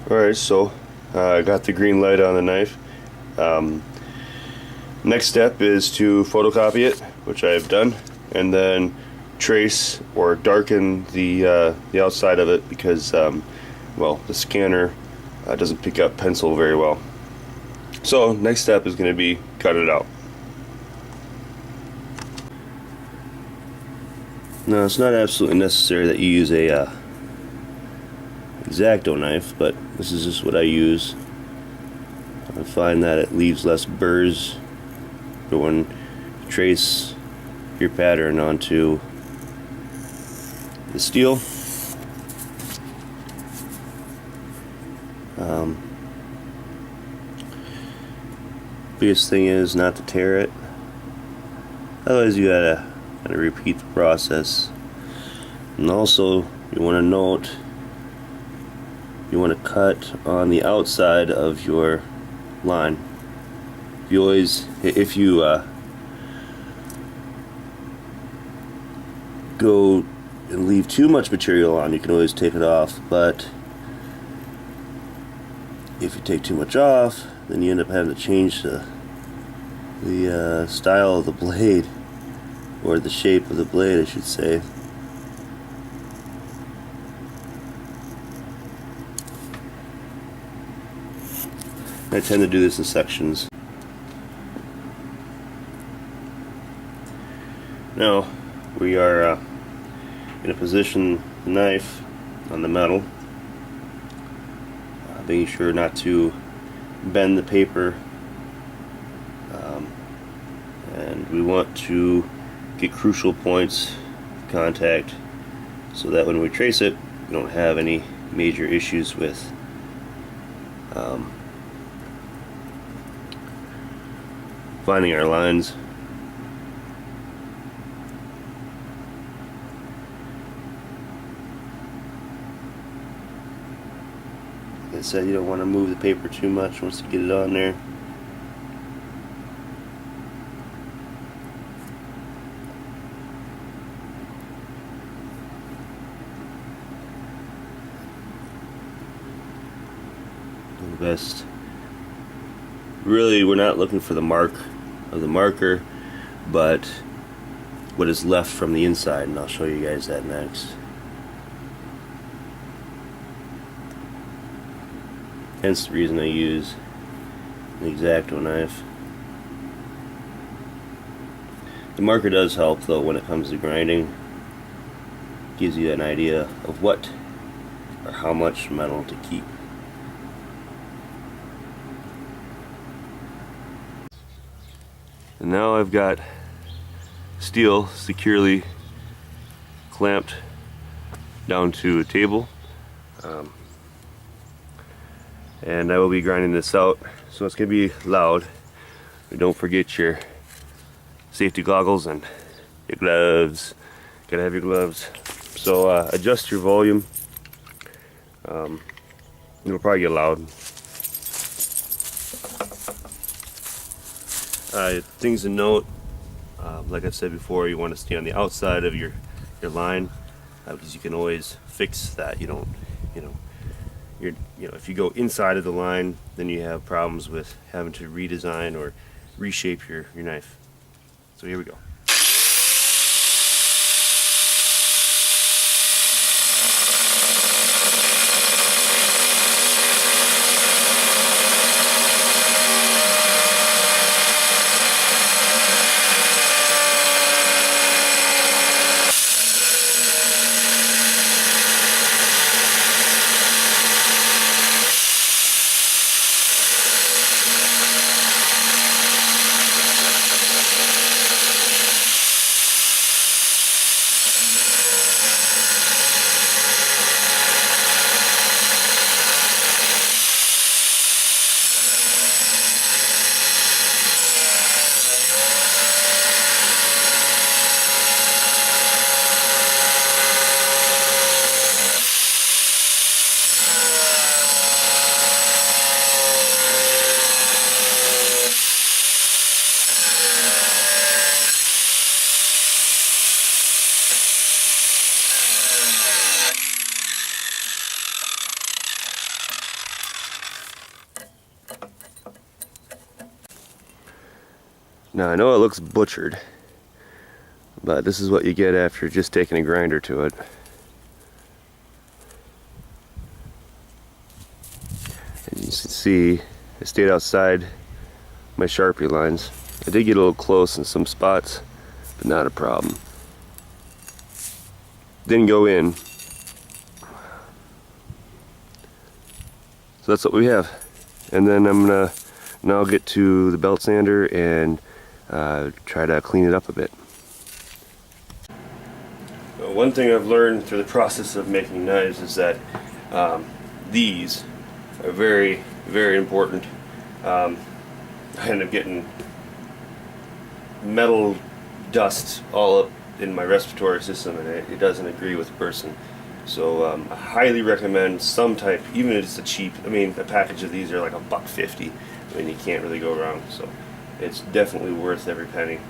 Alright, so I got the green light on the knife. Um, Next step is to photocopy it, which I have done, and then trace or darken the outside of it because, well, the scanner doesn't pick up pencil very well. So next step is going to be cut it out. Now it's not absolutely necessary that you use a X-Acto knife, but this is just what I use. I find that it leaves less burrs when you trace your pattern onto the steel. Biggest thing is not to tear it. Otherwise, you gotta repeat the process. And also, you want to note you want to cut on the outside of your line. If you go and leave too much material on, you can always take it off, but if you take too much off, then you end up having to change the style of the blade, or the shape of the blade, I should say. I tend to do this in sections. Now we are going to position the knife on the metal, being sure not to bend the paper, and we want to get crucial points of contact so that when we trace it, we don't have any major issues with finding our lines. Like I said, you don't want to move the paper too much once you get it on there. Do the best. Really, we're not looking for the mark of the marker, but what is left from the inside, and I'll show you guys that next. Hence the reason I use an X-Acto knife. The marker does help though when it comes to grinding. Gives you an idea of what or how much metal to keep. And now I've got steel securely clamped down to a table. And I will be grinding this out, so it's going to be loud. But don't forget your safety goggles and your gloves. Gotta have your gloves. So adjust your volume. It'll probably get loud. Things to note, like I said before, you want to stay on the outside of your line, because you can always fix that. If you go inside of the line, then you have problems with having to redesign or reshape your knife. So here we go. Now I know it looks butchered, but this is what you get after just taking a grinder to it. As you can see, I stayed outside my Sharpie lines. I did get a little close in some spots, but not a problem. Didn't go in. So that's what we have. And then I'm gonna now get to the belt sander and try to clean it up a bit. One thing I've learned through the process of making knives is that these are very, very important. I end up getting metal dust all up in my respiratory system, and it doesn't agree with a person. So I highly recommend some type, even if it's a cheap, I mean, a package of these are like $1.50. I mean, you can't really go wrong. So it's definitely worth every penny.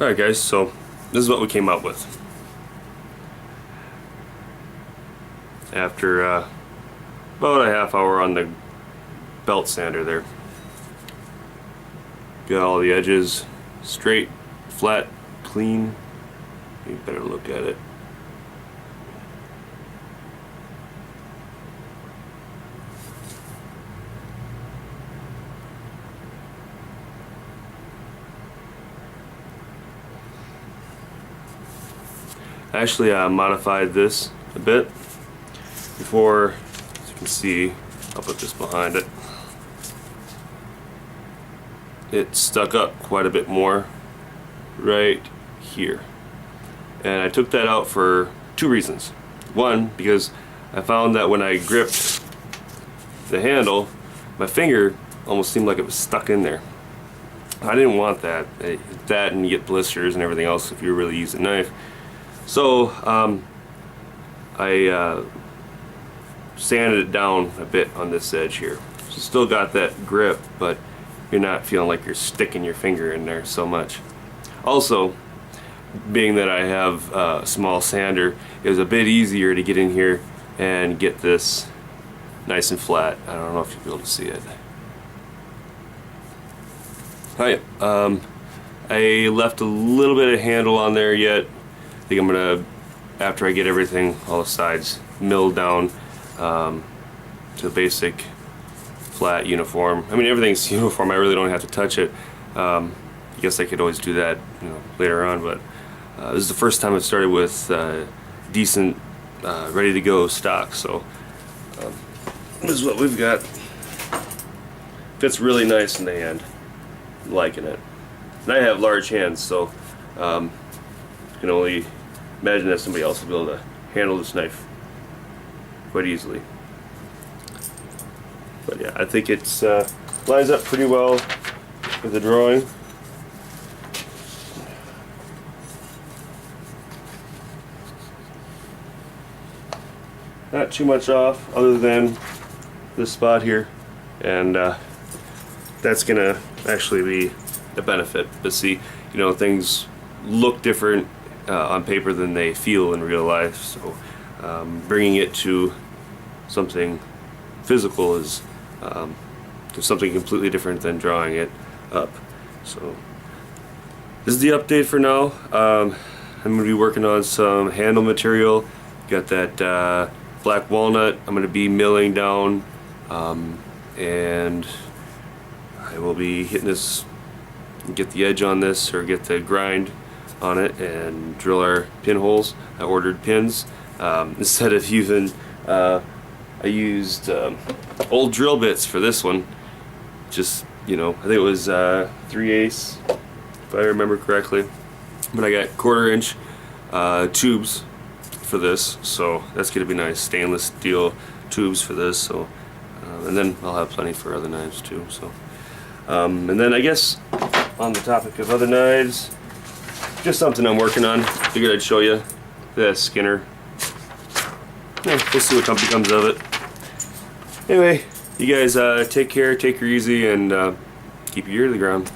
Alright guys, so this is what we came up with. After about a half hour on the belt sander there. Got all the edges straight, flat, clean. You better look at it. Actually, I modified this a bit before, as you can see, I'll put this behind it. It stuck up quite a bit more right here. And I took that out for two reasons. One, because I found that when I gripped the handle, my finger almost seemed like it was stuck in there. I didn't want that. That and you get blisters and everything else if you really use a knife. So I sanded it down a bit on this edge here. So still got that grip, but you're not feeling like you're sticking your finger in there so much. Also, being that I have a small sander, it was a bit easier to get in here and get this nice and flat. I don't know if you'll be able to see it. Alright, I left a little bit of handle on there yet. I think I'm gonna, after I get everything, all the sides milled down to the basic flat uniform. I mean, everything's uniform. I really don't have to touch it. I guess I could always do that, later on. But this is the first time I've started with decent, ready to go stock. So this is what we've got. Fits really nice in the hand. I'm liking it. And I have large hands, so I can only imagine that somebody else will be able to handle this knife quite easily. But yeah, I think it's lines up pretty well with the drawing. Not too much off other than this spot here, and that's gonna actually be a benefit. But see, things look different on paper than they feel in real life, so bringing it to something physical is something completely different than drawing it up. So this is the update for now. I'm going to be working on some handle material. Got that black walnut I'm going to be milling down, and I will be hitting this, get the edge on this, or get the grind on it, and drill our pinholes. I ordered pins instead of using I used old drill bits for this one. Just, you know, I think it was 3/8 if I remember correctly, but I got 1/4 inch tubes for this, so that's gonna be nice, stainless steel tubes for this. So and then I'll have plenty for other knives too. So and then I guess on the topic of other knives, just something I'm working on, figured I'd show you. The Skinner. Yeah, we'll see what company comes of it. Anyway, you guys take care, take her easy, and keep your ear to the ground.